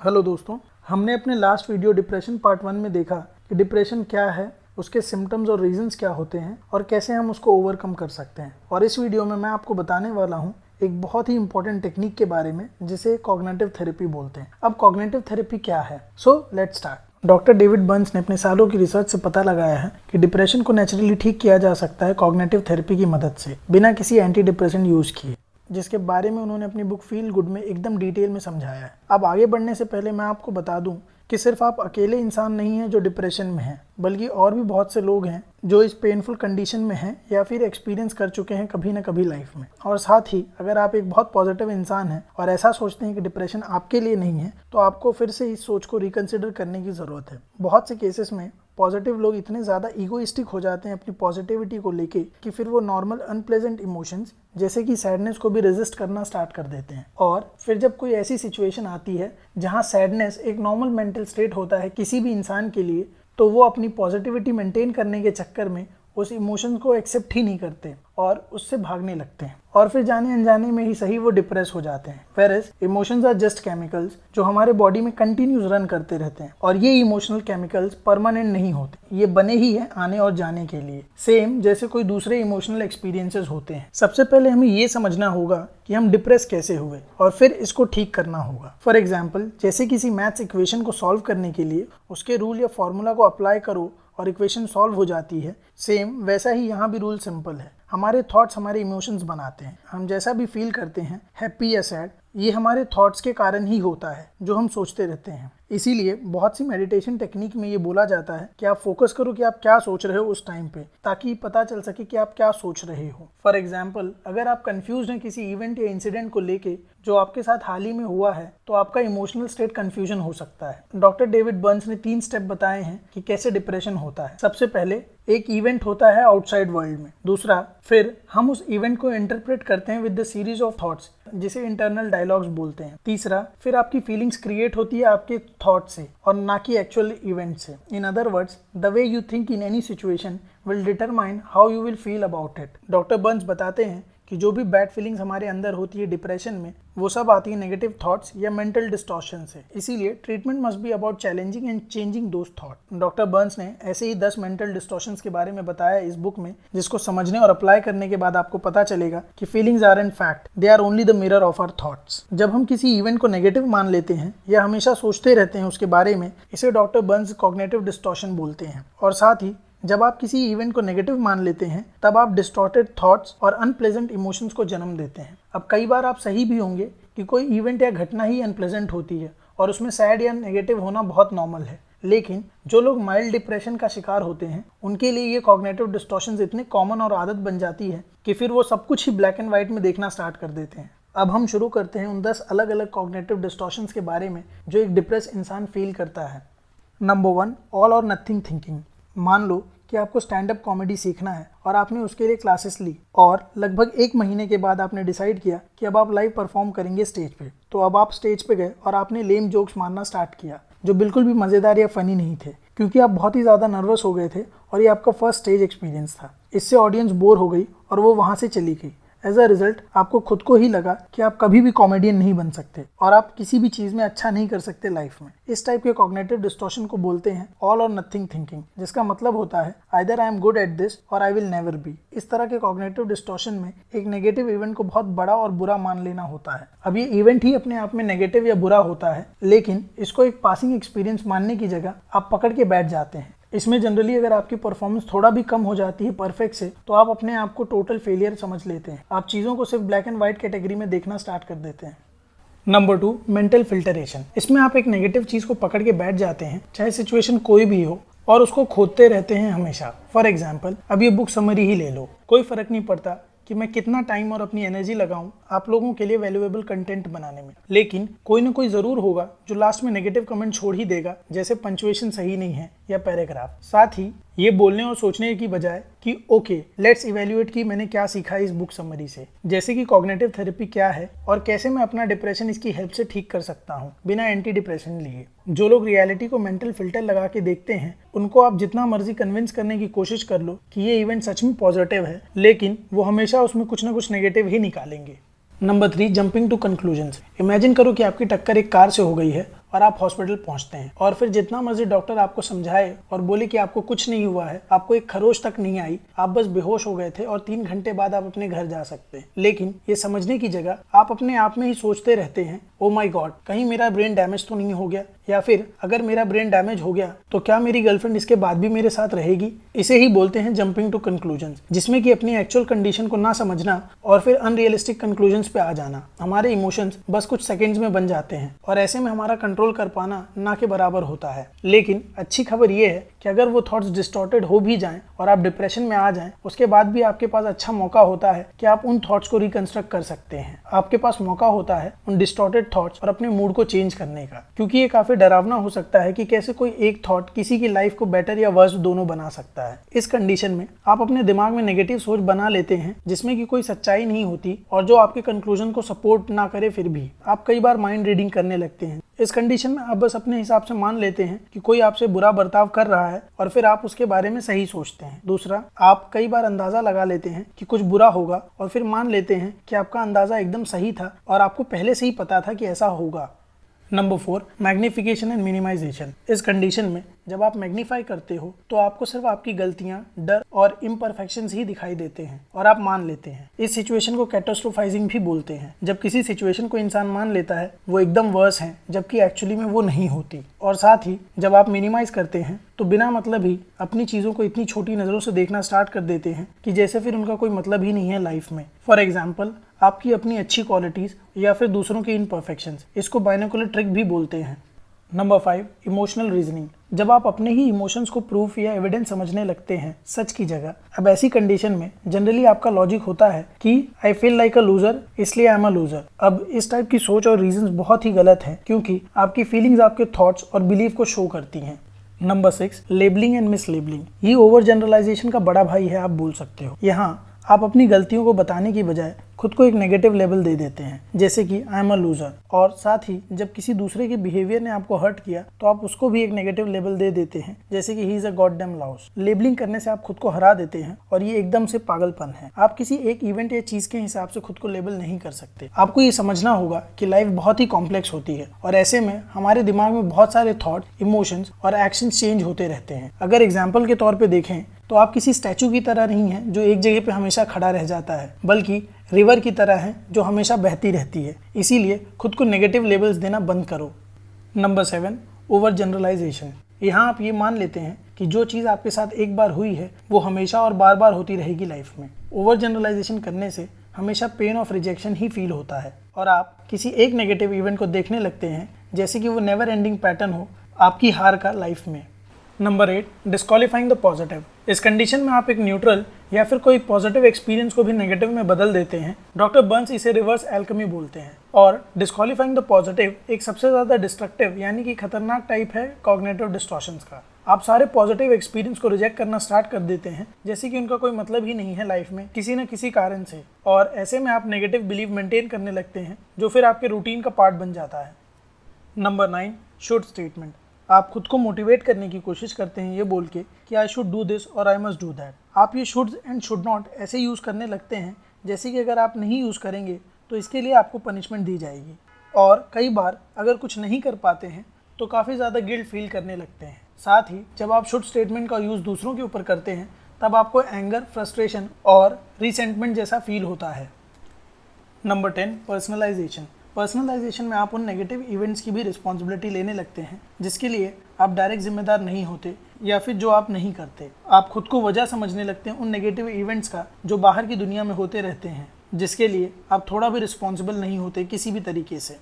Hello दोस्तों, हमने अपने लास्ट वीडियो डिप्रेशन पार्ट 1 में देखा कि डिप्रेशन क्या है, उसके सिम्टम्स और रीजंस क्या होते हैं और कैसे हम उसको ओवरकम कर सकते हैं। और इस वीडियो में मैं आपको बताने वाला हूँ एक बहुत ही इंपॉर्टेंट टेक्निक के बारे में जिसे कॉग्निटिव थेरेपी बोलते हैं। अब कॉग्निटिव थेरेपी क्या है? So let's start. Doctor David Burns ने अपने सालों की रिसर्च से पता लगाया है कि डिप्रेशन को नेचुरली ठीक किया जा सकता है कॉग्निटिव थेरेपी की मदद से, बिना किसी एंटी डिप्रेसेंट यूज किए, जिसके बारे में उन्होंने अपनी बुक फील गुड में एकदम डिटेल में समझाया है। अब आगे बढ़ने से पहले मैं आपको बता दूं कि सिर्फ आप अकेले इंसान नहीं हैं जो डिप्रेशन में हैं, बल्कि और भी बहुत से लोग हैं जो इस पेनफुल कंडीशन में हैं या फिर एक्सपीरियंस कर चुके हैं कभी ना कभी लाइफ में। और साथ ही अगर आप एक बहुत पॉजिटिव इंसान हैं और ऐसा सोचते हैं कि डिप्रेशन आपके लिए नहीं है, तो आपको फिर से इस सोच को रिकंसिडर करने की ज़रूरत है। बहुत से केसेस में पॉजिटिव लोग इतने ज़्यादा ईगोइस्टिक हो जाते हैं अपनी पॉजिटिविटी को लेके कि फिर वो नॉर्मल अनप्लेजेंट इमोशंस जैसे कि सैडनेस को भी रेजिस्ट करना स्टार्ट कर देते हैं। और फिर जब कोई ऐसी सिचुएशन आती है जहां सैडनेस एक नॉर्मल मेंटल स्टेट होता है किसी भी इंसान के लिए, तो वो अपनी पॉजिटिविटी मेंटेन करने के चक्कर में उस इमोशंस को एक्सेप्ट ही नहीं करते और उससे भागने लगते हैं, और फिर जाने अनजाने में ही सही वो डिप्रेस हो जाते हैं। Whereas emotions are just chemicals जो हमारे बॉडी में कंटिन्यूस रन करते रहते हैं, और ये इमोशनल केमिकल्स परमानेंट नहीं होते, ये बने ही हैं आने और जाने के लिए, सेम जैसे कोई दूसरे इमोशनल एक्सपीरियंसेस होते हैं। सबसे पहले हमें ये समझना होगा कि हम डिप्रेस कैसे हुए और फिर इसको ठीक करना होगा। फॉर एग्जाम्पल, जैसे किसी मैथ्स इक्वेशन को सॉल्व करने के लिए उसके रूल या फॉर्मूला को अप्लाई करो और इक्वेशन सॉल्व हो जाती है, सेम वैसा ही यहाँ भी रूल सिंपल है। हमारे थॉट्स हमारे इमोशंस बनाते हैं। हम जैसा भी फील करते हैं, हैप्पी या सैड, ये हमारे थॉट्स के कारण ही होता है जो हम सोचते रहते हैं। इसीलिए बहुत सी मेडिटेशन टेक्निक में ये बोला जाता है कि आप फोकस करो कि आप क्या सोच रहे हो उस टाइम पे, ताकि पता चल सके कि आप क्या सोच रहे हो। फॉर एग्जाम्पल, अगर आप कंफ्यूज हैं किसी इवेंट या इंसिडेंट को लेके जो आपके साथ हाल ही में हुआ है, तो आपका इमोशनल स्टेट कंफ्यूजन हो सकता है। डॉक्टर डेविड बर्न्स ने 3 स्टेप बताए हैं कि कैसे डिप्रेशन होता है। सबसे पहले एक इवेंट होता है आउटसाइड वर्ल्ड में। दूसरा, फिर हम उस इवेंट को इंटरप्रेट करते हैं with the series of thoughts, जिसे इंटरनल डायलॉग्स बोलते हैं। तीसरा, फिर आपकी फीलिंग्स क्रिएट होती है आपके थॉट से और ना कि एक्चुअल इवेंट से। In other words, the way you think in any situation will determine how you will feel about it. Doctor Burns बताते हैं कि जो भी बैड फीलिंग्स हमारे अंदर होती है डिप्रेशन में, वो सब आती है नेगेटिव थॉट्स या मेंटल डिस्टॉर्शन से। इसीलिए treatment must be about challenging and changing those thought. Doctor Burns ने ऐसे ही 10 मेंटल डिस्टॉर्शंस के बारे में बताया इस बुक में, जिसको समझने और अप्लाई करने के बाद आपको पता चलेगा कि feelings are in fact they are only the mirror of our thoughts. जब हम किसी इवेंट को नेगेटिव मान लेते हैं या हमेशा सोचते रहते हैं उसके बारे में, इसे डॉक्टर बर्न्स कॉग्निटिव डिस्टॉर्शन बोलते हैं। और साथ ही जब आप किसी इवेंट को नेगेटिव मान लेते हैं, तब आप डिस्टॉर्टेड थॉट्स और अनप्लेजेंट इमोशंस को जन्म देते हैं। अब कई बार आप सही भी होंगे कि कोई इवेंट या घटना ही अनप्लेजेंट होती है और उसमें सैड या नेगेटिव होना बहुत नॉर्मल है, लेकिन जो लोग माइल्ड डिप्रेशन का शिकार होते हैं, उनके लिए ये कॉग्निटिव डिस्टॉर्शंस इतने कॉमन और आदत बन जाती है कि फिर वो सब कुछ ही ब्लैक एंड व्हाइट में देखना स्टार्ट कर देते हैं। अब हम शुरू करते हैं उन 10 अलग अलग कॉग्निटिव डिस्टॉर्शंस के बारे में जो एक डिप्रेस इंसान फील करता है। नंबर 1, ऑल और नथिंग थिंकिंग। मान लो कि आपको स्टैंड अप कॉमेडी सीखना है और आपने उसके लिए क्लासेस ली, और लगभग 1 महीने के बाद आपने डिसाइड किया कि अब आप लाइव परफॉर्म करेंगे स्टेज पे। तो अब आप स्टेज पे गए और आपने लेम जोक्स मारना स्टार्ट किया जो बिल्कुल भी मज़ेदार या फनी नहीं थे, क्योंकि आप बहुत ही ज़्यादा नर्वस हो गए थे और ये आपका फर्स्ट स्टेज एक्सपीरियंस था। इससे ऑडियंस बोर हो गई और वो वहाँ से चली गई। एज अ रिजल्ट आपको खुद को ही लगा कि आप कभी भी कॉमेडियन नहीं बन सकते और आप किसी भी चीज़ में अच्छा नहीं कर सकते लाइफ में। इस टाइप के कॉग्निटिव डिस्टॉर्शन को बोलते हैं ऑल और नथिंग थिंकिंग, जिसका मतलब होता है either I am good at this और आई विल नेवर बी। इस तरह के कॉग्निटिव डिस्टॉर्शन में एक नेगेटिव इवेंट को बहुत बड़ा और बुरा मान लेना होता है। अब ये इवेंट ही अपने आप में नेगेटिव या बुरा होता है, लेकिन इसको एक पासिंग एक्सपीरियंस मानने की जगह आप पकड़ के बैठ जाते हैं। इसमें जनरली अगर आपकी परफॉर्मेंस थोड़ा भी कम हो जाती है परफेक्ट से, तो आप अपने आप को टोटल फेलियर समझ लेते हैं। आप चीज़ों को सिर्फ ब्लैक एंड व्हाइट कैटेगरी में देखना स्टार्ट कर देते हैं। Number 2, mental filtration. इसमें आप एक नेगेटिव चीज़ को पकड़ के बैठ जाते हैं, चाहे सिचुएशन कोई भी हो, और उसको खोदते रहते हैं हमेशा। फॉर एग्जाम्पल, अब ये बुक समरी ही ले लो। कोई फर्क नहीं पड़ता कि मैं कितना टाइम और अपनी एनर्जी लगाऊं आप लोगों के लिए वैल्यूएबल कंटेंट बनाने में, लेकिन कोई ना कोई ज़रूर होगा जो लास्ट में नेगेटिव कमेंट छोड़ ही देगा, जैसे पंक्चुएशन सही नहीं है या पैराग्राफ। साथ ही ये बोलने और सोचने की बजाय कि ओके लेट्स इवैल्यूएट कि मैंने क्या सीखा इस बुक समरी से, जैसे कि कॉग्निटिव थेरेपी क्या है और कैसे मैं अपना डिप्रेशन इसकी हेल्प से ठीक कर सकता हूँ बिना एंटी डिप्रेशन लिए। जो लोग रियलिटी को मेंटल फिल्टर लगा के देखते हैं, उनको आप जितना मर्जी कन्विंस करने की कोशिश कर लो कि ये इवेंट सच में पॉजिटिव है, लेकिन वो हमेशा उसमें कुछ ना कुछ नेगेटिव ही निकालेंगे। Number 3, jumping to conclusions. Imagine करो कि आपकी टक्कर एक कार से हो गई है और आप हॉस्पिटल पहुंचते हैं और फिर जितना मर्जी डॉक्टर आपको समझाए और बोले कि आपको कुछ नहीं हुआ है, आपको एक खरोच तक नहीं आई, आप बस बेहोश हो गए थे और 3 घंटे बाद आप अपने घर जा सकते हैं। लेकिन ये समझने की जगह आप अपने आप में ही सोचते रहते हैं, ओ माय गॉड, कहीं मेरा ब्रेन डैमेज तो नहीं हो गया, या फिर अगर मेरा ब्रेन डैमेज हो गया तो क्या मेरी गर्लफ्रेंड इसके बाद भी मेरे साथ रहेगी। इसे ही बोलते हैं जंपिंग टू कंक्लूजन्स, जिसमें कि अपनी एक्चुअल कंडीशन को ना समझना और फिर अनरियलिस्टिक कंक्लूजन्स पे आ जाना। हमारे इमोशंस बस कुछ सेकंड्स में बन जाते हैं और ऐसे में हमारा कंट्रोल कर पाना ना के बराबर होता है। लेकिन अच्छी खबर ये है कि अगर वो थॉट्स डिस्टॉर्टेड हो भी जाएं और आप डिप्रेशन में आ जाएं, उसके बाद भी आपके पास अच्छा मौका होता है कि आप उन थॉट्स को रिकंस्ट्रक्ट कर सकते हैं। आपके पास मौका होता है उन डिस्टॉर्टेड थॉट्स और अपने मूड को चेंज करने का, क्योंकि ये काफी डरावना हो सकता है कि कैसे कोई एक थॉट किसी की लाइफ को बेटर या वर्स दोनों बना सकता है। इस कंडीशन में आप अपने दिमाग में नेगेटिव सोच बना लेते हैं जिसमें कि कोई सच्चाई नहीं होती और जो आपके कंक्लूजन को सपोर्ट ना करे, फिर भी आप कई बार माइंड रीडिंग करने लगते हैं। इस कंडीशन में आप बस अपने हिसाब से मान लेते हैं कि कोई आपसे बुरा बर्ताव कर रहा है और फिर आप उसके बारे में सही सोचते हैं। दूसरा, आप कई बार अंदाजा लगा लेते हैं कि कुछ बुरा होगा और फिर मान लेते हैं कि आपका अंदाजा एकदम सही था और आपको पहले से ही पता था कि ऐसा होगा। Number 4, magnification and minimisation. इस कंडीशन में जब आप मैग्नीफाई करते हो तो आपको सिर्फ आपकी गलतियां, डर और इम्परफेक्शंस ही दिखाई देते हैं और आप मान लेते हैं। इस सिचुएशन को कैटास्ट्रोफाइजिंग भी बोलते हैं। जब किसी सिचुएशन को इंसान मान लेता है वो एकदम वर्स है, जबकि एक्चुअली में वो नहीं होती। और साथ ही जब आप मिनिमाइज करते हैं तो बिना मतलब ही अपनी चीज़ों को इतनी छोटी नज़रों से देखना स्टार्ट कर देते हैं कि जैसे फिर उनका कोई मतलब ही नहीं है लाइफ में। फॉर एग्जाम्पल, आपकी अपनी अच्छी क्वालिटीज़ या फिर दूसरों की इम्परफेक्शंस, इसको बाइनोकुलर ट्रिक भी बोलते हैं। Number 5, emotional reasoning. जब आप अपने ही इमोशंस को प्रूफ या एविडेंस समझने लगते हैं सच की जगह। अब ऐसी कंडीशन में जनरली आपका लॉजिक होता है कि I feel like a loser, इसलिए आई एम अ लूजर। अब इस टाइप की सोच और रीजंस बहुत ही गलत है, क्योंकि आपकी फीलिंग्स आपके थॉट्स और बिलीफ को शो करती हैं। Number 6, labelling and mislabelling. ये ओवर जनरलाइजेशन का बड़ा भाई है, आप बोल सकते हो। यहाँ आप अपनी गलतियों को बताने की बजाय खुद को एक नेगेटिव लेबल दे देते हैं, जैसे कि आई एम अ लूजर। और साथ ही जब किसी दूसरे के बिहेवियर ने आपको हर्ट किया तो आप उसको भी एक नेगेटिव लेबल दे देते हैं, जैसे कि he is a goddamn loss. Labelling करने से आप खुद को हरा देते हैं और ये एकदम से पागलपन है। आप किसी एक इवेंट या चीज के हिसाब से खुद को लेबल नहीं कर सकते। आपको ये समझना होगा कि लाइफ बहुत ही कॉम्प्लेक्स होती है और ऐसे में हमारे दिमाग में बहुत सारे थॉट, इमोशंस और एक्शन चेंज होते रहते हैं। अगर एग्जाम्पल के तौर पर देखें तो आप किसी स्टैचू की तरह नहीं हैं जो एक जगह पे हमेशा खड़ा रह जाता है, बल्कि रिवर की तरह है जो हमेशा बहती रहती है। इसीलिए खुद को नेगेटिव लेबल्स देना बंद करो। Number 7, overgeneralisation. यहाँ आप ये मान लेते हैं कि जो चीज़ आपके साथ एक बार हुई है वो हमेशा और बार बार होती रहेगी लाइफ में। ओवर जनरलाइजेशन करने से हमेशा pain of rejection he feel होता है और आप किसी एक नेगेटिव इवेंट को देखने लगते हैं जैसे कि वो नेवर एंडिंग पैटर्न हो आपकी हार का लाइफ में। Number 8, disqualifying the positive. इस कंडीशन में आप एक न्यूट्रल या फिर कोई पॉजिटिव एक्सपीरियंस को भी नेगेटिव में बदल देते हैं। डॉक्टर बर्न्स इसे रिवर्स एल्केमी बोलते हैं। और डिस्क्वालीफाइंग द पॉजिटिव एक सबसे ज़्यादा डिस्ट्रक्टिव यानी कि खतरनाक टाइप है कॉग्निटिव डिस्टॉर्शंस का। आप सारे पॉजिटिव एक्सपीरियंस को रिजेक्ट करना स्टार्ट कर देते हैं जैसे कि उनका कोई मतलब ही नहीं है लाइफ में किसी न किसी कारण से, और ऐसे में आप नेगेटिव बिलीव मेंटेन करने लगते हैं जो फिर आपके रूटीन का पार्ट बन जाता है। Number 9, should statement. आप खुद को मोटिवेट करने की कोशिश करते हैं ये बोल के कि आई शुड डू दिस और आई मस्ट डू दैट। आप ये शुड एंड शुड नॉट ऐसे यूज़ करने लगते हैं जैसे कि अगर आप नहीं यूज़ करेंगे तो इसके लिए आपको पनिशमेंट दी जाएगी। और कई बार अगर कुछ नहीं कर पाते हैं तो काफ़ी ज़्यादा गिल्ट फील करने लगते हैं। साथ ही जब आप शुड स्टेटमेंट का यूज़ दूसरों के ऊपर करते हैं तब आपको एंगर, फ्रस्ट्रेशन और रिसेंटमेंट जैसा फील होता है। Number 10, personalisation. पर्सनलाइजेशन में आप उन नेगेटिव इवेंट्स की भी रिस्पॉन्सिबिलिटी लेने लगते हैं जिसके लिए आप डायरेक्ट जिम्मेदार नहीं होते या फिर जो आप नहीं करते। आप खुद को वजह समझने लगते हैं उन नेगेटिव इवेंट्स का जो बाहर की दुनिया में होते रहते हैं, जिसके लिए आप थोड़ा भी रिस्पॉन्सिबल नहीं होते किसी भी तरीके से।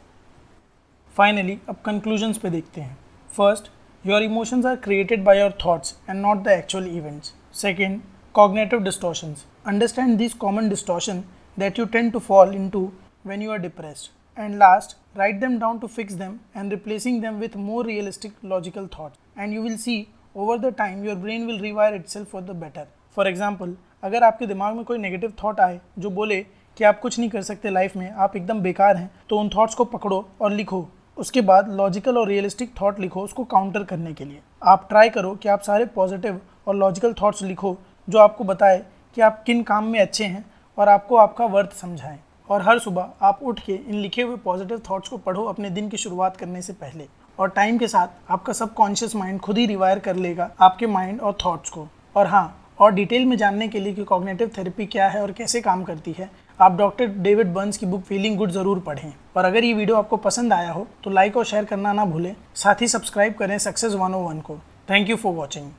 फाइनली अब कंक्लूजन्स पे देखते हैं। First, your emotions are created by your thoughts and not the actual events. Second, cognitive distortions. Understand this common distortion that you tend to fall into when you are depressed. And last, write them down to fix them and replacing them with more realistic logical thoughts, and you will see over the time your brain will rewire itself for the better. For example, अगर आपके दिमाग में कोई negative thought आए जो बोले कि आप कुछ नहीं कर सकते लाइफ में, आप एकदम बेकार हैं, तो उन थॉट्स को पकड़ो और लिखो। उसके बाद लॉजिकल और रियलिस्टिक थॉट लिखो उसको काउंटर करने के लिए। आप ट्राई करो कि आप सारे पॉजिटिव और लॉजिकल थॉट्स लिखो जो आपको बताए कि आप किन काम में अच्छे हैं और आपको आपका वर्थ समझाएं। और हर सुबह आप उठ के इन लिखे हुए पॉजिटिव थॉट्स को पढ़ो अपने दिन की शुरुआत करने से पहले। और टाइम के साथ आपका सबकॉन्शियस माइंड खुद ही रिवायर कर लेगा आपके माइंड और थॉट्स को। और हाँ, और डिटेल में जानने के लिए कि कॉग्निटिव थेरेपी क्या है और कैसे काम करती है, आप डॉक्टर डेविड बर्न्स की बुक फीलिंग गुड ज़रूर पढ़ें। और अगर ये वीडियो आपको पसंद आया हो तो लाइक और शेयर करना ना भूलें। साथ ही सब्सक्राइब करें सक्सेस 101 को। Thank you for watching.